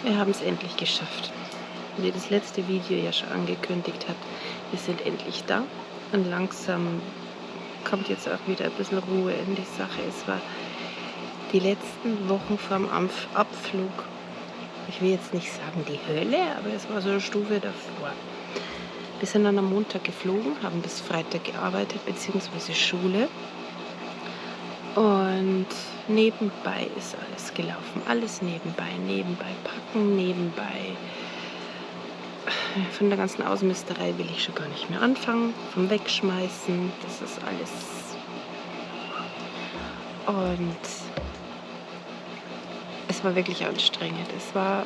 Wir haben es endlich geschafft. Wie das letzte Video ja schon angekündigt hat, wir sind endlich da und langsam kommt jetzt auch wieder ein bisschen Ruhe in die Sache. Es war die letzten Wochen vorm Abflug, ich will jetzt nicht sagen die Hölle, aber es war so eine Stufe davor. Wir sind dann am Montag geflogen, haben bis Freitag gearbeitet, beziehungsweise Schule. Und nebenbei ist alles gelaufen. Alles nebenbei. Nebenbei packen, nebenbei. Von der ganzen Ausmisterei will ich schon gar nicht mehr anfangen. Vom Wegschmeißen, das ist alles. Und es war wirklich anstrengend. Es war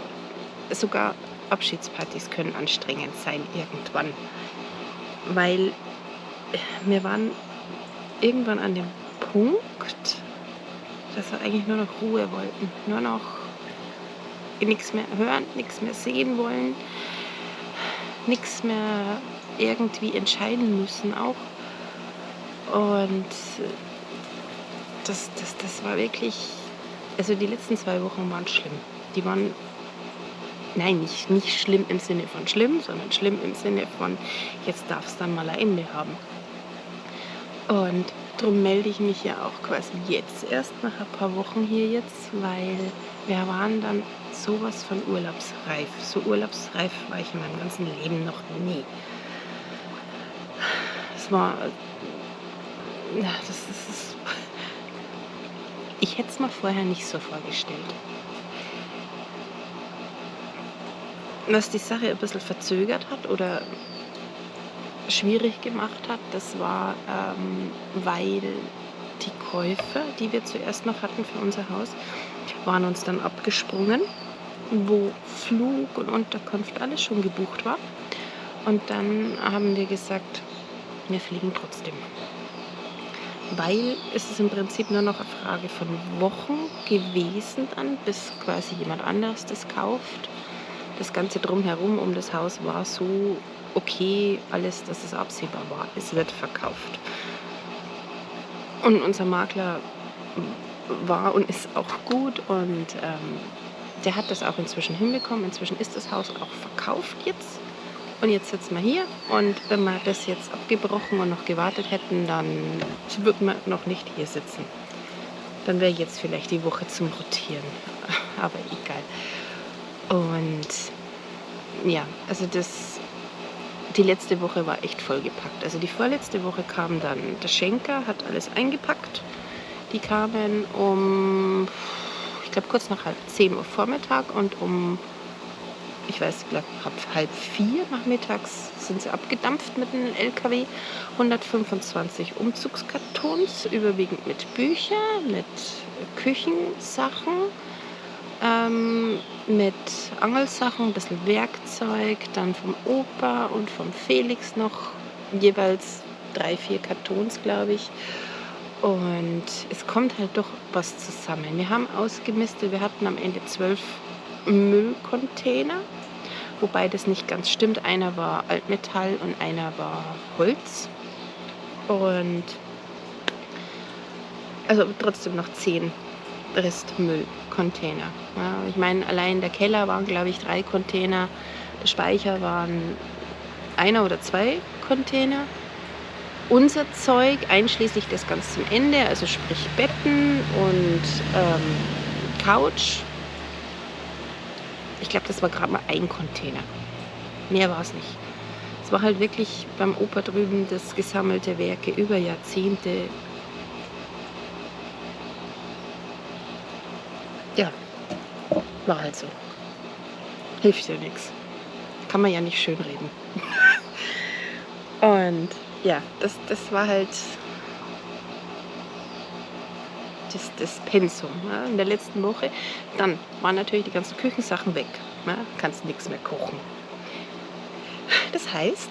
sogar Abschiedspartys können anstrengend sein irgendwann. Weil wir waren irgendwann an dem Punkt, dass wir eigentlich nur noch Ruhe wollten. Nur noch nichts mehr hören, nichts mehr sehen wollen, nichts mehr irgendwie entscheiden müssen auch. Und das war wirklich, also die letzten 2 Wochen waren schlimm. Die waren, nein, nicht schlimm im Sinne von schlimm, sondern schlimm im Sinne von, jetzt darf es dann mal ein Ende haben. Und darum melde ich mich ja auch quasi jetzt erst nach ein paar Wochen hier jetzt, weil wir waren dann sowas von urlaubsreif. So urlaubsreif war ich in meinem ganzen Leben noch nie. Es war, ja, ich hätte es mir vorher nicht so vorgestellt. Was die Sache ein bisschen verzögert hat oder schwierig gemacht hat, das war, weil die Käufer, die wir zuerst noch hatten für unser Haus, waren uns dann abgesprungen, wo Flug und Unterkunft alles schon gebucht war. Und dann haben wir gesagt, wir fliegen trotzdem. Weil es ist im Prinzip nur noch eine Frage von Wochen gewesen dann, bis quasi jemand anderes das kauft. Das Ganze drumherum um das Haus war so okay, alles, dass es absehbar war. Es wird verkauft. Und unser Makler war und ist auch gut und der hat das auch inzwischen hinbekommen. Inzwischen ist das Haus auch verkauft jetzt. Und jetzt sitzen wir hier und wenn wir das jetzt abgebrochen und noch gewartet hätten, dann würden wir noch nicht hier sitzen. Dann wäre jetzt vielleicht die Woche zum Rotieren. Aber egal. Und ja, also die letzte Woche war echt vollgepackt. Also die vorletzte Woche kam dann der Schenker, hat alles eingepackt. Die kamen ich glaube kurz nach 10 Uhr Vormittag und ich glaube, ab 3:30 nachmittags sind sie abgedampft mit einem LKW. 125 Umzugskartons, überwiegend mit Büchern, mit Küchensachen, mit Angelsachen, ein bisschen Werkzeug, dann vom Opa und vom Felix noch jeweils 3-4 Kartons, glaube ich. Und es kommt halt doch was zusammen. Wir haben ausgemistet, wir hatten am Ende 12 Müllcontainer, wobei das nicht ganz stimmt. Einer war Altmetall und einer war Holz. Und also trotzdem noch 10 Restmüllcontainer. Ja, ich meine, allein der Keller waren, glaube ich, 3 Container. Der Speicher waren 1 oder 2 Container. Unser Zeug, einschließlich das ganz zum Ende, also sprich Betten und Couch. Ich glaube, das war gerade mal ein Container. Mehr war es nicht. Es war halt wirklich beim Opa drüben das gesammelte Werke über Jahrzehnte. Ja, war halt so. Hilft ja nichts. Kann man ja nicht schönreden. Und ja, das war halt das Pensum, ja, in der letzten Woche. Dann waren natürlich die ganzen Küchensachen weg. Ja, kannst nichts mehr kochen. Das heißt,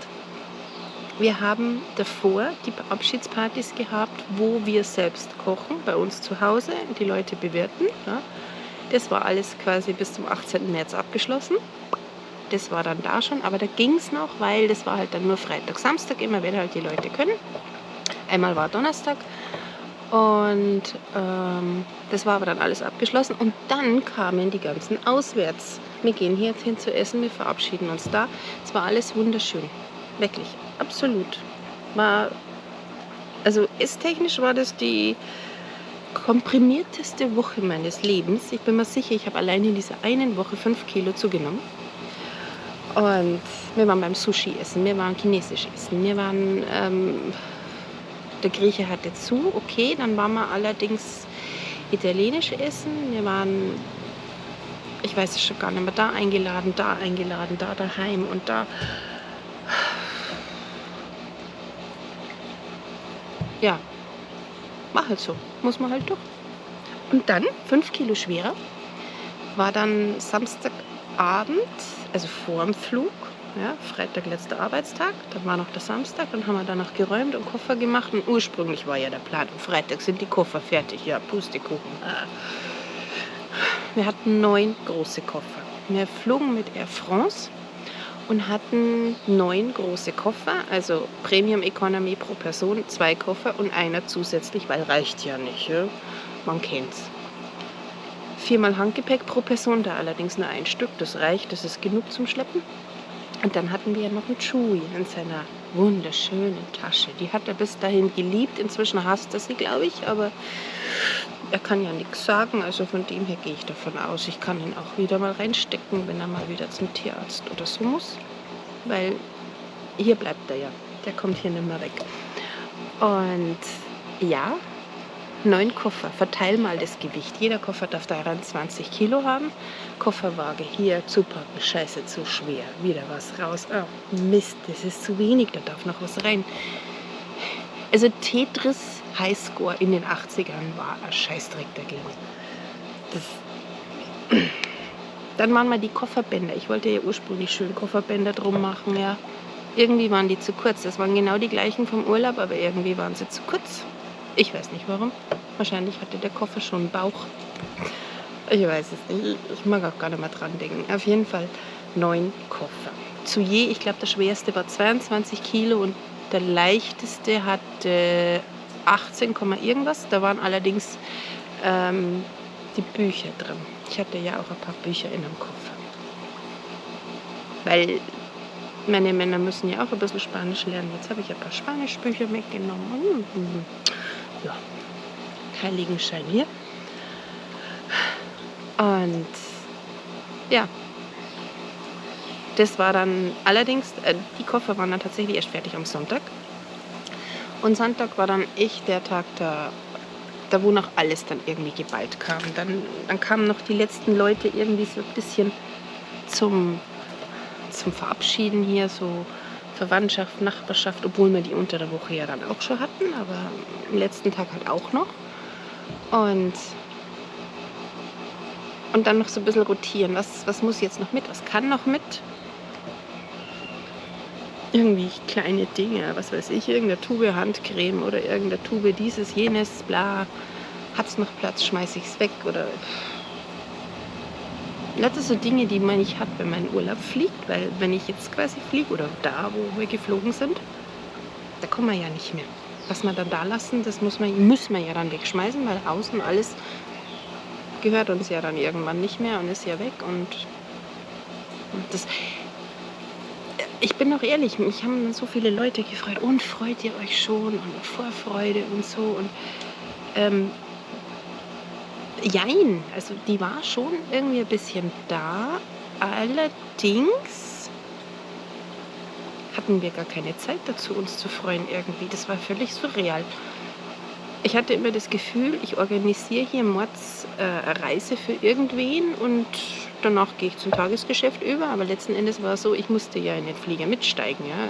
wir haben davor die Abschiedspartys gehabt, wo wir selbst kochen, bei uns zu Hause, die Leute bewirten. Ja. Das war alles quasi bis zum 18. März abgeschlossen. Das war dann da schon, aber da ging es noch, weil das war halt dann nur Freitag, Samstag immer, wenn halt die Leute können. Einmal war Donnerstag Und das war aber dann alles abgeschlossen. Und dann kamen die ganzen Auswärts. Wir gehen hier jetzt hin zu essen, wir verabschieden uns da. Es war alles wunderschön. Wirklich, absolut. Also esstechnisch war das die komprimierteste Woche meines Lebens. Ich bin mir sicher, ich habe allein in dieser einen Woche 5 Kilo zugenommen. Und wir waren beim Sushi essen, wir waren chinesisch essen, der Grieche hatte zu, okay, dann waren wir allerdings italienisch essen, ich weiß es schon gar nicht mehr, da eingeladen, da daheim und da. Ja, war halt so, muss man halt durch. Und dann, 5 Kilo schwerer, war dann Samstagabend, also vor dem Flug, ja, Freitag letzter Arbeitstag, dann war noch der Samstag, dann haben wir danach geräumt und Koffer gemacht und ursprünglich war ja der Plan, am Freitag sind die Koffer fertig, ja, Pustekuchen. Wir hatten 9 große Koffer. Wir flogen mit Air France und hatten 9 große Koffer, also Premium Economy pro Person, 2 Koffer und einer zusätzlich, weil reicht ja nicht, ja? Man kennt's. 4-mal Handgepäck pro Person, da allerdings nur 1 Stück, das reicht, das ist genug zum Schleppen. Und dann hatten wir ja noch einen Chewie in seiner wunderschönen Tasche. Die hat er bis dahin geliebt, inzwischen hasst er sie, glaube ich, aber er kann ja nichts sagen, also von dem her gehe ich davon aus, ich kann ihn auch wieder mal reinstecken, wenn er mal wieder zum Tierarzt oder so muss, weil hier bleibt er ja, der kommt hier nicht mehr weg. Und ja, 9 Koffer, verteil mal das Gewicht. Jeder Koffer darf daran 20 Kilo haben. Kofferwaage hier zupacken, scheiße, zu schwer. Wieder was raus. Oh, Mist, das ist zu wenig, da darf noch was rein. Also Tetris Highscore in den 80ern war ein Scheißdreck dagegen. Dann waren mal die Kofferbänder. Ich wollte ja ursprünglich schön Kofferbänder drum machen, ja. Irgendwie waren die zu kurz. Das waren genau die gleichen vom Urlaub, aber irgendwie waren sie zu kurz. Ich weiß nicht warum. Wahrscheinlich hatte der Koffer schon einen Bauch. Ich weiß es nicht. Ich mag auch gar nicht mehr dran denken. Auf jeden Fall 9 Koffer. Ich glaube, der schwerste war 22 Kilo und der leichteste hatte 18, irgendwas. Da waren allerdings die Bücher drin. Ich hatte ja auch ein paar Bücher in einem Koffer. Weil meine Männer müssen ja auch ein bisschen Spanisch lernen. Jetzt habe ich ein paar Spanischbücher mitgenommen. Ja, Heiligenschein hier. Und ja, das war dann allerdings, die Koffer waren dann tatsächlich erst fertig am Sonntag. Und Sonntag war dann echt der Tag, da wo noch alles dann irgendwie geballt kam. Dann kamen noch die letzten Leute irgendwie so ein bisschen zum Verabschieden hier, so Verwandtschaft, Nachbarschaft, obwohl wir die unter der Woche ja dann auch schon hatten, aber am letzten Tag halt auch noch. Und dann noch so ein bisschen rotieren. Was muss jetzt noch mit? Was kann noch mit? Irgendwie kleine Dinge, was weiß ich, irgendeine Tube Handcreme oder irgendeine Tube dieses, jenes, bla. Hat's noch Platz, schmeiß ich's weg oder... Das so Dinge, die man nicht hat, wenn man in Urlaub fliegt, weil wenn ich jetzt quasi fliege oder da, wo wir geflogen sind, da kommen wir ja nicht mehr. Was wir dann da lassen, das müssen wir ja dann wegschmeißen, weil außen alles gehört uns ja dann irgendwann nicht mehr und ist ja weg und das... Ich bin auch ehrlich, mich haben dann so viele Leute gefragt, und freut ihr euch schon und Vorfreude und so und jein, also die war schon irgendwie ein bisschen da, allerdings hatten wir gar keine Zeit dazu, uns zu freuen irgendwie. Das war völlig surreal. Ich hatte immer das Gefühl, ich organisiere hier Mords Reise für irgendwen und danach gehe ich zum Tagesgeschäft über, aber letzten Endes war es so, ich musste ja in den Flieger mitsteigen, ja.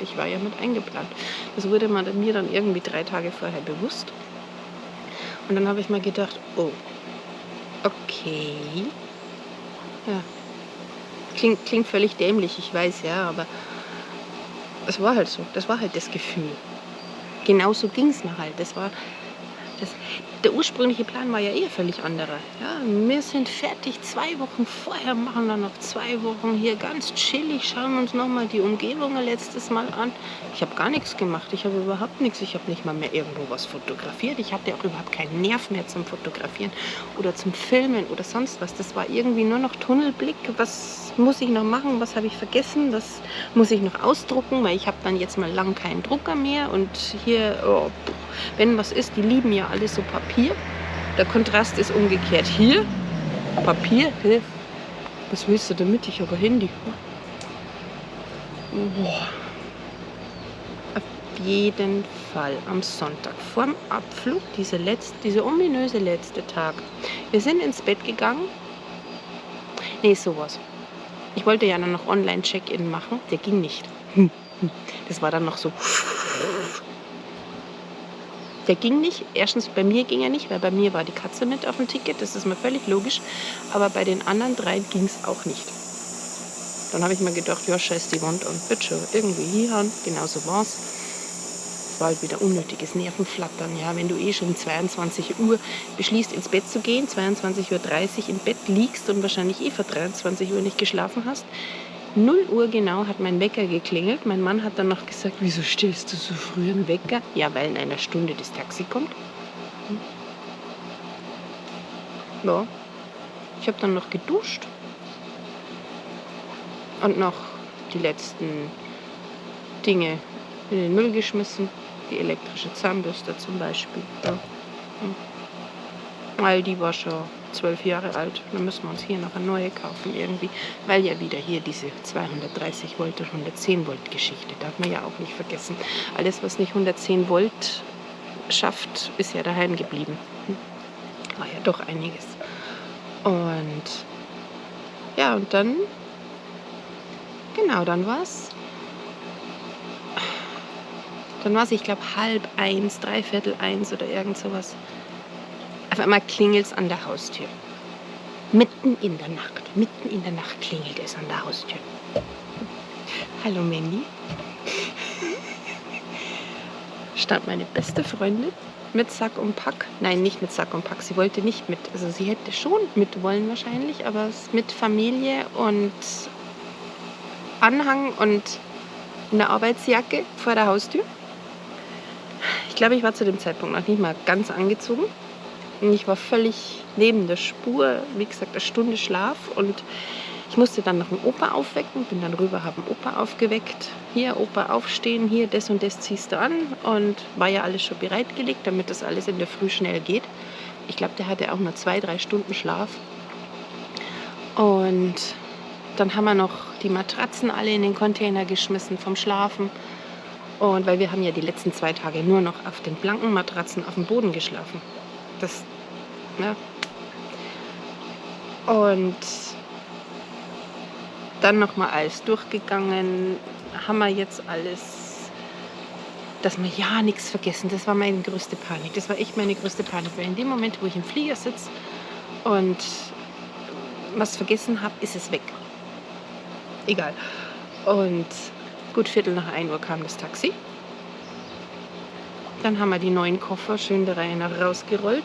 Ich war ja mit eingeplant. Das wurde mir dann irgendwie 3 Tage vorher bewusst. Und dann habe ich mir gedacht, oh, okay. Ja. Klingt völlig dämlich, ich weiß, ja, aber es war halt so. Das war halt das Gefühl. Genauso ging es mir halt. Das, der ursprüngliche Plan war ja eher völlig anderer. Ja, wir sind fertig 2 Wochen vorher, machen dann noch 2 Wochen hier ganz chillig, schauen uns nochmal die Umgebung ein letztes Mal an. Ich habe gar nichts gemacht, ich habe überhaupt nichts, ich habe nicht mal mehr irgendwo was fotografiert. Ich hatte auch überhaupt keinen Nerv mehr zum Fotografieren oder zum Filmen oder sonst was. Das war irgendwie nur noch Tunnelblick. Was muss ich noch machen, was habe ich vergessen, das muss ich noch ausdrucken, weil ich habe dann jetzt mal lang keinen Drucker mehr und hier, oh, wenn was ist, die lieben ja alle so Papier. Der Kontrast ist umgekehrt. Hier, Papier, was willst du damit? Ich habe ein Handy. Boah. Auf jeden Fall am Sonntag vorm Abflug, dieser ominöse letzte Tag. Wir sind ins Bett gegangen. Nee, sowas. Ich wollte ja dann noch Online-Check-In machen. Der ging nicht. Das war dann noch so. Der ging nicht. Erstens, bei mir ging er nicht, weil bei mir war die Katze mit auf dem Ticket. Das ist mir völlig logisch. Aber bei den anderen 3 ging es auch nicht. Dann habe ich mir gedacht, ja, scheiß die Wand an. Wird schon irgendwie hinhauen. Genau so war es. Es war halt wieder unnötiges Nervenflattern. Ja, wenn du schon 22 Uhr beschließt, ins Bett zu gehen, 22:30 Uhr im Bett liegst und wahrscheinlich vor 23 Uhr nicht geschlafen hast. 0 Uhr genau hat mein Wecker geklingelt. Mein Mann hat dann noch gesagt, wieso stellst du so früh einen Wecker? Ja, weil in einer Stunde das Taxi kommt. Ja, ich habe dann noch geduscht und noch die letzten Dinge in den Müll geschmissen. Die elektrische Zahnbürste zum Beispiel. Ja. Weil die war schon 12 Jahre alt. Dann müssen wir uns hier noch eine neue kaufen irgendwie. Weil ja wieder hier diese 230 Volt und 110 Volt Geschichte. Darf man ja auch nicht vergessen. Alles, was nicht 110 Volt schafft, ist ja daheim geblieben. War ja doch einiges. Und ja, und dann, genau, dann war es, ich glaube, 12:30, 1:45 oder irgend sowas. Auf einmal klingelt es an der Haustür. Mitten in der Nacht klingelt es an der Haustür. Hallo Mandy. Stand meine beste Freundin mit Sack und Pack. Nein, nicht mit Sack und Pack. Sie wollte nicht mit. Also sie hätte schon mit wollen wahrscheinlich, aber mit Familie und Anhang und eine Arbeitsjacke vor der Haustür. Ich glaube, ich war zu dem Zeitpunkt noch nicht mal ganz angezogen. Und ich war völlig neben der Spur. Wie gesagt, eine Stunde Schlaf. Und ich musste dann noch einen Opa aufwecken. Bin dann rüber, habe einen Opa aufgeweckt. Hier, Opa, aufstehen. Hier, das und das ziehst du an. Und war ja alles schon bereitgelegt, damit das alles in der Früh schnell geht. Ich glaube, der hatte auch nur 2-3 Stunden Schlaf. Und dann haben wir noch die Matratzen alle in den Container geschmissen vom Schlafen. Und weil wir haben ja die letzten 2 Tage nur noch auf den blanken Matratzen auf dem Boden geschlafen. Das, ja. Und dann nochmal alles durchgegangen. Haben wir jetzt alles, dass wir ja nichts vergessen. Das war meine größte Panik. Das war echt meine größte Panik. Weil in dem Moment, wo ich im Flieger sitze und was vergessen habe, ist es weg. Egal. Und gut, 1:15 Uhr kam das Taxi. Dann haben wir die neuen Koffer schön der Reihe nach rausgerollt.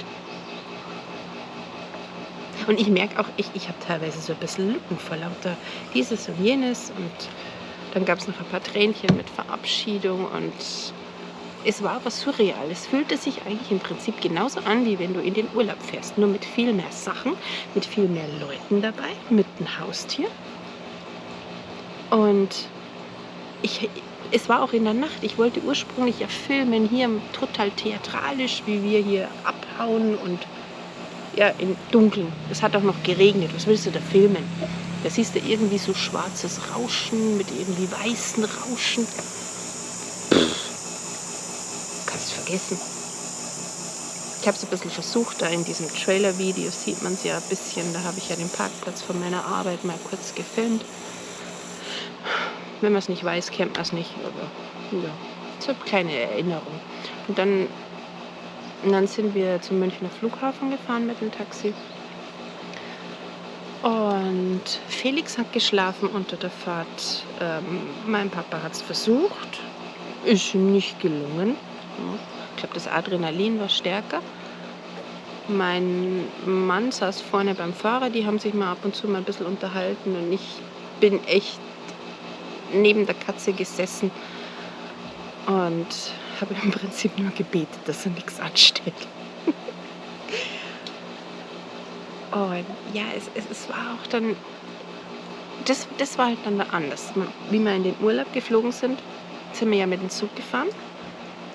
Und ich merke auch, ich habe teilweise so ein bisschen Lücken vor lauter dieses und jenes. Und dann gab es noch ein paar Tränchen mit Verabschiedung. Und es war aber surreal. Es fühlte sich eigentlich im Prinzip genauso an, wie wenn du in den Urlaub fährst. Nur mit viel mehr Sachen, mit viel mehr Leuten dabei, mit einem Haustier. Und es war auch in der Nacht. Ich wollte ursprünglich ja filmen, hier total theatralisch, wie wir hier abhauen und ja, im Dunkeln. Es hat auch noch geregnet. Was willst du da filmen? Da siehst du irgendwie so schwarzes Rauschen mit irgendwie weißen Rauschen. Kannst du vergessen. Ich habe es ein bisschen versucht, da in diesem Trailer-Video sieht man es ja ein bisschen. Da habe ich ja den Parkplatz von meiner Arbeit mal kurz gefilmt. Wenn man es nicht weiß, kennt man es nicht. Aber ja, so eine kleine Erinnerung. Und dann sind wir zum Münchner Flughafen gefahren mit dem Taxi. Und Felix hat geschlafen unter der Fahrt. Mein Papa hat es versucht. Ist ihm nicht gelungen. Ich glaube, das Adrenalin war stärker. Mein Mann saß vorne beim Fahrer, die haben sich mal ab und zu mal ein bisschen unterhalten und ich bin echt neben der Katze gesessen und habe im Prinzip nur gebetet, dass er nichts anstellt. Und ja, es war auch dann das war halt dann anders. Wie wir in den Urlaub geflogen sind wir ja mit dem Zug gefahren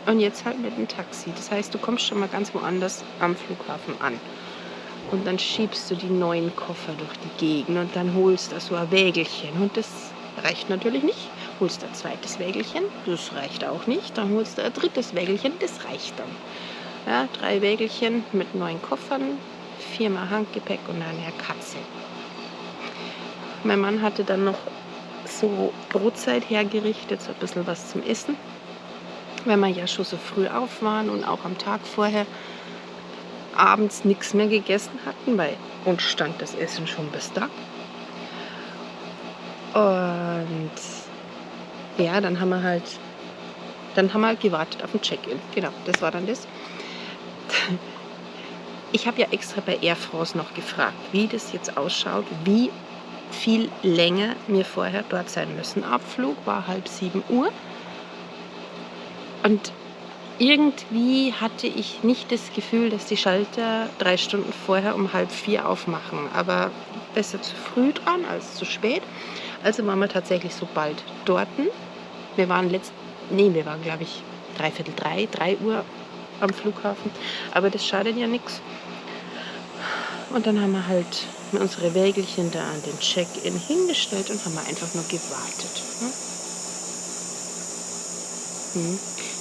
und jetzt halt mit dem Taxi. Das heißt, du kommst schon mal ganz woanders am Flughafen an. Und dann schiebst du die neuen Koffer durch die Gegend und dann holst du so ein Wägelchen. Und das reicht natürlich nicht. Holst du ein zweites Wägelchen, das reicht auch nicht. Dann holst du ein drittes Wägelchen, das reicht dann. Ja, 3 Wägelchen mit 9 Koffern, 4-mal Handgepäck und eine Katze. Mein Mann hatte dann noch so Brotzeit hergerichtet, so ein bisschen was zum Essen, weil wir ja schon so früh auf waren und auch am Tag vorher abends nichts mehr gegessen hatten, weil uns stand das Essen schon bis da. Und ja, dann haben wir halt gewartet auf den Check-in. Genau, das war dann das. Ich habe ja extra bei Air France noch gefragt, wie das jetzt ausschaut, wie viel länger wir vorher dort sein müssen. Abflug war 6:30 Uhr. Und irgendwie hatte ich nicht das Gefühl, dass die Schalter 3 Stunden vorher um 3:30 aufmachen. Aber besser zu früh dran als zu spät. Also waren wir tatsächlich so bald dort. Wir waren glaube ich, 3 Uhr am Flughafen. Aber das schadet ja nichts. Und dann haben wir halt mit unsere Wägelchen da an den Check-in hingestellt und haben einfach nur gewartet.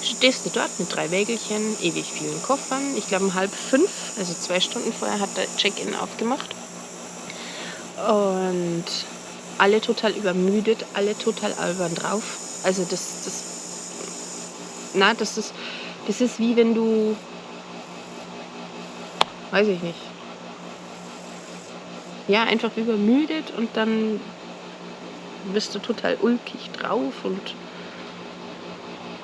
Stehst du dort mit 3 Wägelchen, ewig vielen Koffern. Ich glaube um 4:30, also 2 Stunden vorher, hat der Check-in aufgemacht. Und alle total übermüdet, alle total albern drauf. Also das ist wie wenn du, weiß ich nicht, ja, einfach übermüdet und dann bist du total ulkig drauf und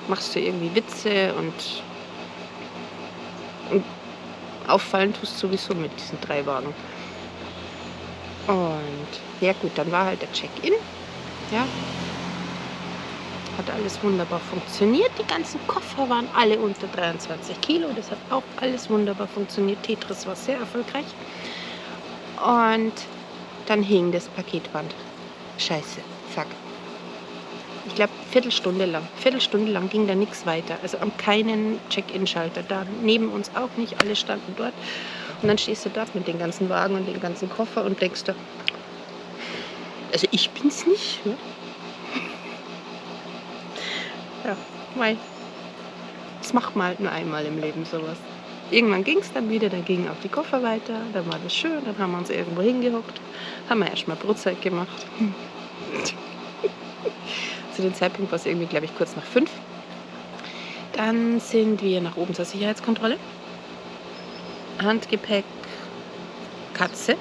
machst du irgendwie Witze und auffallen tust sowieso mit diesen 3 Wagen. Und ja gut, dann war halt der Check-in. Ja, hat alles wunderbar funktioniert. Die ganzen Koffer waren alle unter 23 Kilo. Das hat auch alles wunderbar funktioniert. Tetris war sehr erfolgreich. Und dann hing das Paketband. Scheiße, fuck. Ich glaube, Viertelstunde lang ging da nichts weiter. Also am keinen Check-in-Schalter da. Neben uns auch nicht. Alle standen dort. Und dann stehst du dort mit den ganzen Wagen und den ganzen Koffer und denkst dir, also ich bin's nicht. Ne? Ja, weil das macht man halt nur einmal im Leben sowas. Irgendwann ging es dann wieder, dann gingen auch die Koffer weiter, dann war das schön, dann haben wir uns irgendwo hingehockt, haben wir erstmal Brotzeit gemacht. Zu dem Zeitpunkt war es irgendwie, glaube ich, kurz nach 5. Dann sind wir nach oben zur Sicherheitskontrolle. Handgepäck, Katze.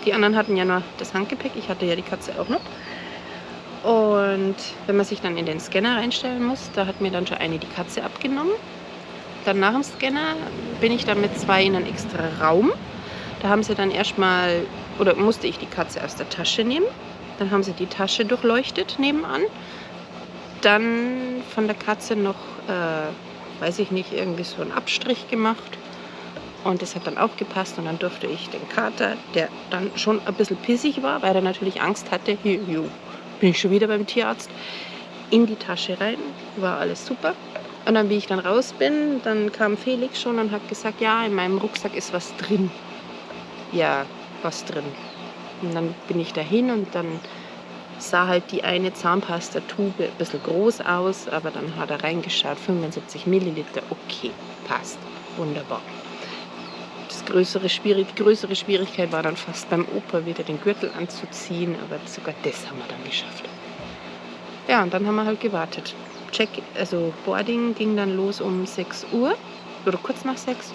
Die anderen hatten ja nur das Handgepäck, ich hatte ja die Katze auch noch. Und wenn man sich dann in den Scanner reinstellen muss, da hat mir dann schon eine die Katze abgenommen. Dann nach dem Scanner bin ich dann mit 2 in einen extra Raum. Da haben sie dann erstmal, oder musste ich die Katze aus der Tasche nehmen. Dann haben sie die Tasche durchleuchtet nebenan. Dann von der Katze noch, weiß ich nicht, irgendwie so einen Abstrich gemacht. Und das hat dann auch gepasst. Und dann durfte ich den Kater, der dann schon ein bisschen pissig war, weil er natürlich Angst hatte, hier, bin ich schon wieder beim Tierarzt, in die Tasche rein. War alles super. Und dann, wie ich dann raus bin, dann kam Felix schon und hat gesagt, ja, in meinem Rucksack ist was drin. Ja, was drin. Und dann bin ich dahin und dann sah halt die eine Zahnpastatube ein bisschen groß aus, aber dann hat er reingeschaut, 75 Milliliter, okay, passt, wunderbar. Die größere Schwierigkeit war dann fast beim Opa wieder den Gürtel anzuziehen, aber sogar das haben wir dann geschafft. Ja, und dann haben wir halt gewartet. Also Boarding ging dann los um 6 Uhr oder kurz nach 6.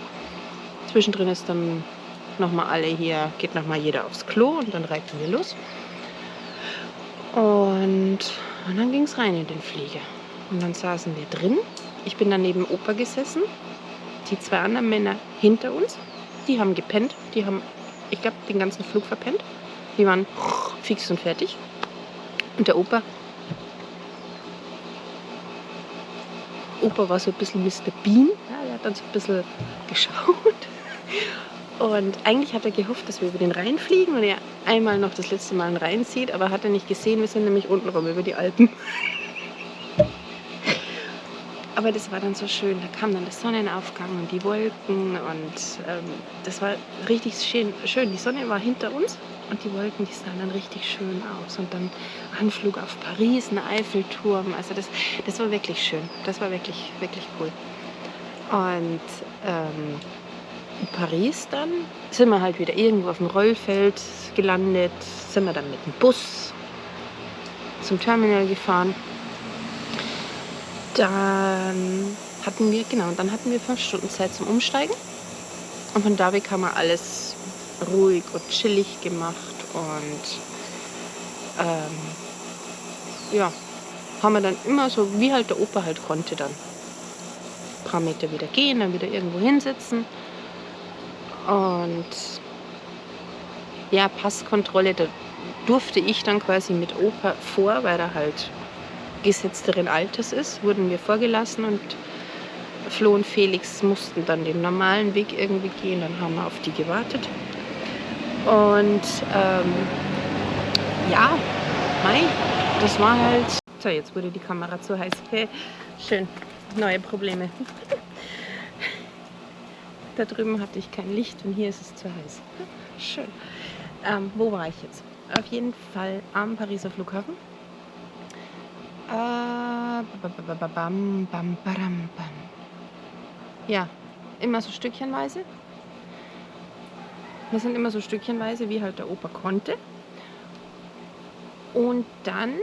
Zwischendrin ist dann geht nochmal jeder aufs Klo und dann reiten wir los. Und dann ging es rein in den Flieger. Und dann saßen wir drin. Ich bin dann neben Opa gesessen, die 2 anderen Männer hinter uns. Die haben gepennt. Die haben, ich glaube, den ganzen Flug verpennt. Die waren fix und fertig. Und der Opa war so ein bisschen Mr. Bean. Ja, der hat dann so ein bisschen geschaut. Und eigentlich hat er gehofft, dass wir über den Rhein fliegen und er einmal noch das letzte Mal einen Rhein sieht, aber hat er nicht gesehen. Wir sind nämlich unten rum über die Alpen. Aber das war dann so schön. Da kam dann der Sonnenaufgang und die Wolken und das war richtig schön. Die Sonne war hinter uns und die Wolken, die sahen dann richtig schön aus. Und dann Anflug auf Paris, ein Eiffelturm. Also das war wirklich schön. Das war wirklich, wirklich cool. Und in Paris dann sind wir halt wieder irgendwo auf dem Rollfeld gelandet. Sind wir dann mit dem Bus zum Terminal gefahren. Dann hatten wir 5 Stunden Zeit zum Umsteigen. Und von da weg haben wir alles ruhig und chillig gemacht. Und ja, haben wir dann immer so, wie halt der Opa halt konnte, dann ein paar Meter wieder gehen, dann wieder irgendwo hinsetzen. Und ja, Passkontrolle, da durfte ich dann quasi mit Opa vor, weil er halt gesetzteren Alters ist, wurden wir vorgelassen und Flo und Felix mussten dann den normalen Weg irgendwie gehen, dann haben wir auf die gewartet. Und ja, das war halt... So, jetzt wurde die Kamera zu heiß. Okay, schön, neue Probleme. Da drüben hatte ich kein Licht und hier ist es zu heiß. Schön. Wo war ich jetzt? Auf jeden Fall am Pariser Flughafen. Ja, immer so stückchenweise. Wir sind immer so stückchenweise, wie halt der Opa konnte. Und dann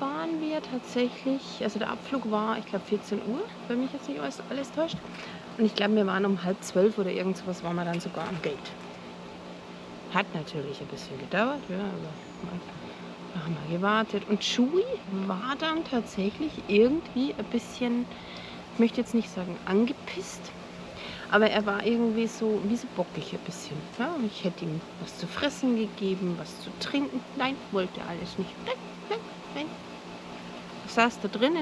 waren wir tatsächlich, also der Abflug war, ich glaube 14 Uhr, wenn mich jetzt nicht alles täuscht. Und ich glaube, wir waren um 11:30 oder irgend sowas, waren wir dann sogar am Gate. Hat natürlich ein bisschen gedauert, ja, aber da haben wir gewartet. Und Chewie war dann tatsächlich irgendwie ein bisschen, ich möchte jetzt nicht sagen angepisst, aber er war irgendwie so, wie so bockig ein bisschen. Ja, und ich hätte ihm was zu fressen gegeben, was zu trinken. Nein, wollte er alles nicht. Nein. Er saß da drin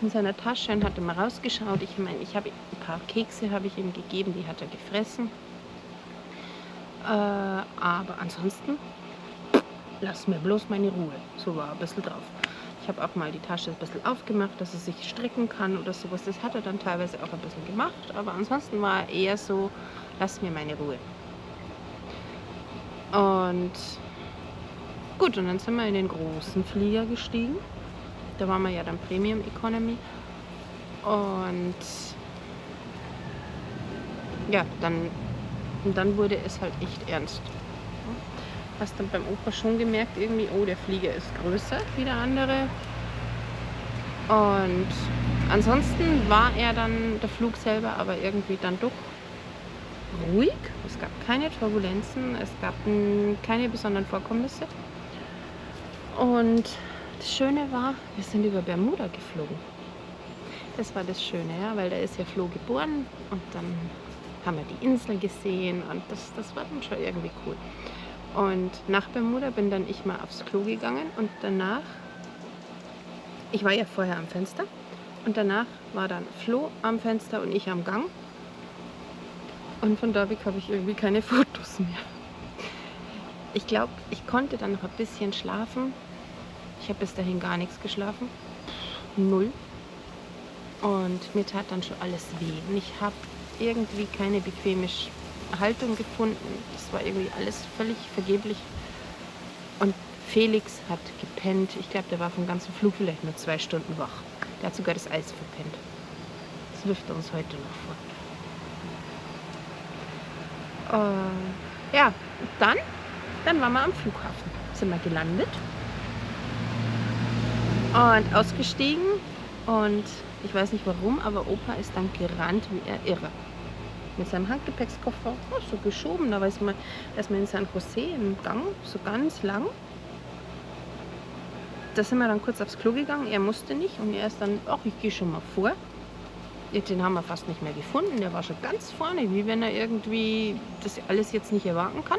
in seiner Tasche und hatte mal rausgeschaut. Ich meine, ich habe ein paar Kekse habe ich ihm gegeben, die hat er gefressen. Aber ansonsten, lass mir bloß meine Ruhe. So war er ein bisschen drauf. Ich habe auch mal die Tasche ein bisschen aufgemacht, dass er sich strecken kann oder sowas. Das hat er dann teilweise auch ein bisschen gemacht. Aber ansonsten war er eher so, lass mir meine Ruhe. Und gut, und dann sind wir in den großen Flieger gestiegen. Da waren wir ja dann Premium Economy. Und ja, dann wurde es halt echt ernst. Hast dann beim Opa schon gemerkt, irgendwie, oh, der Flieger ist größer wie der andere. Und ansonsten war der Flug selber aber irgendwie dann doch ruhig. Es gab keine Turbulenzen, es gab keine besonderen Vorkommnisse. Und das Schöne war, wir sind über Bermuda geflogen. Das war das Schöne, ja, weil da ist ja Flo geboren und dann haben wir die Insel gesehen und das war dann schon irgendwie cool. Und nach Bermuda bin dann ich mal aufs Klo gegangen und danach, ich war ja vorher am Fenster und danach war dann Flo am Fenster und ich am Gang. Und von da weg habe ich irgendwie keine Fotos mehr. Ich glaube, ich konnte dann noch ein bisschen schlafen. Ich habe bis dahin gar nichts geschlafen. 0. Und mir tat dann schon alles weh. Und ich habe irgendwie keine bequeme Haltung gefunden. Das war irgendwie alles völlig vergeblich. Und Felix hat gepennt. Ich glaube, der war vom ganzen Flug vielleicht nur 2 Stunden wach. Der hat sogar das Eis verpennt. Das wirft er uns heute noch vor. Ja, dann waren wir am Flughafen. Sind wir gelandet und ausgestiegen. Und ich weiß nicht warum, aber Opa ist dann gerannt wie er irre. Mit seinem Handgepäckskoffer, so geschoben. Da ist man in San Jose im Gang, so ganz lang. Da sind wir dann kurz aufs Klo gegangen. Er musste nicht und er ist dann, ach, ich gehe schon mal vor. Den haben wir fast nicht mehr gefunden. Der war schon ganz vorne, wie wenn er irgendwie das alles jetzt nicht erwarten kann.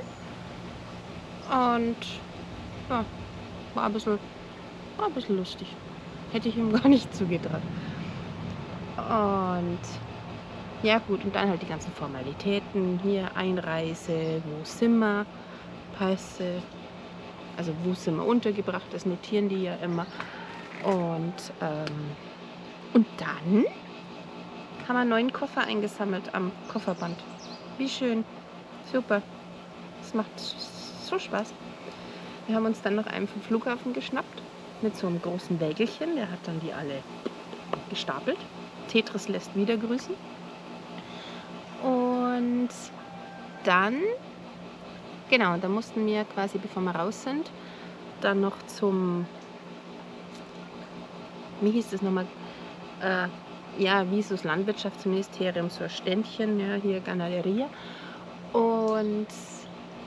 Und ja, war ein bisschen, war ein bisschen lustig. Hätte ich ihm gar nicht zugetraut. Und ja gut, und dann halt die ganzen Formalitäten. Hier Einreise, wo sind wir, Pässe, also wo sind wir untergebracht, das notieren die ja immer. Und dann haben wir einen neuen Koffer eingesammelt am Kofferband. Wie schön. Super. Das macht so Spaß. Wir haben uns dann noch einen vom Flughafen geschnappt mit so einem großen Wägelchen. Der hat dann die alle gestapelt. Tetris lässt wieder grüßen. Und dann, genau, da mussten wir quasi, bevor wir raus sind, dann noch zum, wie hieß das nochmal, ja, wie so das Landwirtschaftsministerium, so ein Ständchen, ja, hier Ganaderia. Und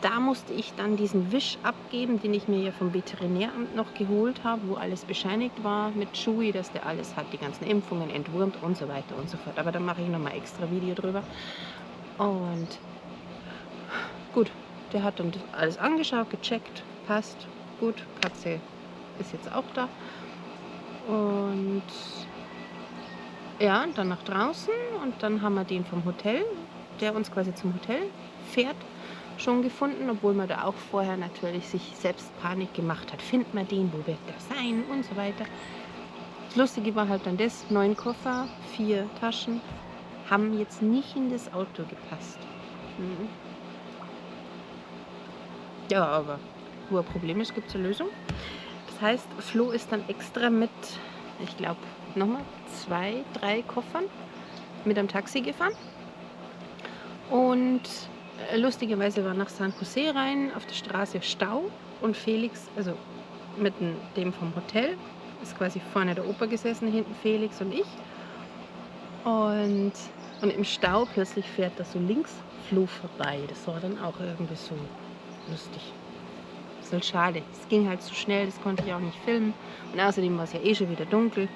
da musste ich dann diesen Wisch abgeben, den ich mir ja vom Veterinäramt noch geholt habe, wo alles bescheinigt war mit Chewy, dass der alles hat, die ganzen Impfungen entwurmt und so weiter und so fort. Aber da mache ich nochmal extra Video drüber. Und gut, der hat dann das alles angeschaut, gecheckt, passt, gut, Katze ist jetzt auch da. Und ja, und dann nach draußen und dann haben wir den vom Hotel, der uns quasi zum Hotel fährt, schon gefunden, obwohl man da auch vorher natürlich sich selbst Panik gemacht hat. Findet man den, wo wird der sein und so weiter. Das Lustige war halt dann das, 9 Koffer, 4 Taschen, haben jetzt nicht in das Auto gepasst. Mhm. Ja, aber wo ein Problem ist, gibt es eine Lösung. Das heißt, Flo ist dann extra mit, ich glaube, nochmal 2, 3 Koffern mit einem Taxi gefahren. Und lustigerweise war nach San Jose rein auf der Straße Stau und Felix, also mit dem vom Hotel, ist quasi vorne der Opa gesessen, hinten Felix und ich. Und im Stau plötzlich fährt da so links Flo vorbei. Das war dann auch irgendwie so lustig. Das ist halt schade. Es ging halt so schnell, das konnte ich auch nicht filmen. Und außerdem war es ja eh schon wieder dunkel.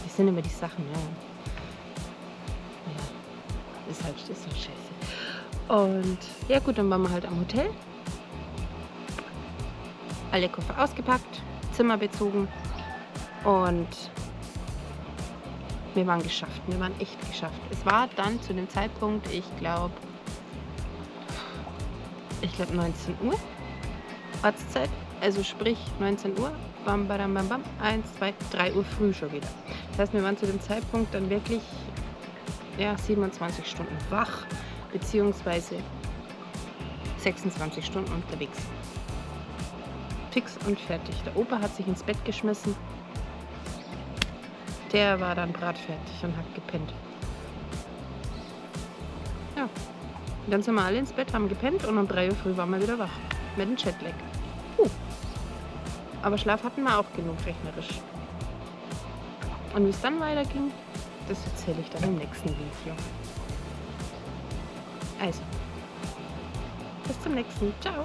Das sind immer die Sachen, ja. Ist halt scheiße. Und ja gut, dann waren wir halt am Hotel. Alle Koffer ausgepackt, Zimmer bezogen und wir waren geschafft. Wir waren echt geschafft. Es war dann zu dem Zeitpunkt, ich glaube 19 Uhr Ortszeit. Also sprich 19 Uhr, bam, bam, bam, bam, 1, 2, 3 Uhr früh schon wieder. Das heißt, wir waren zu dem Zeitpunkt dann wirklich 27 Stunden wach, beziehungsweise 26 Stunden unterwegs. Fix und fertig. Der Opa hat sich ins Bett geschmissen. Der war dann bratfertig und hat gepennt. Ja, und dann sind wir alle ins Bett, haben gepennt und um 3 Uhr früh waren wir wieder wach. Mit dem Jetlag. Aber Schlaf hatten wir auch genug rechnerisch. Und wie es dann weiterging, das erzähle ich dann im nächsten Video. Also, bis zum nächsten. Ciao.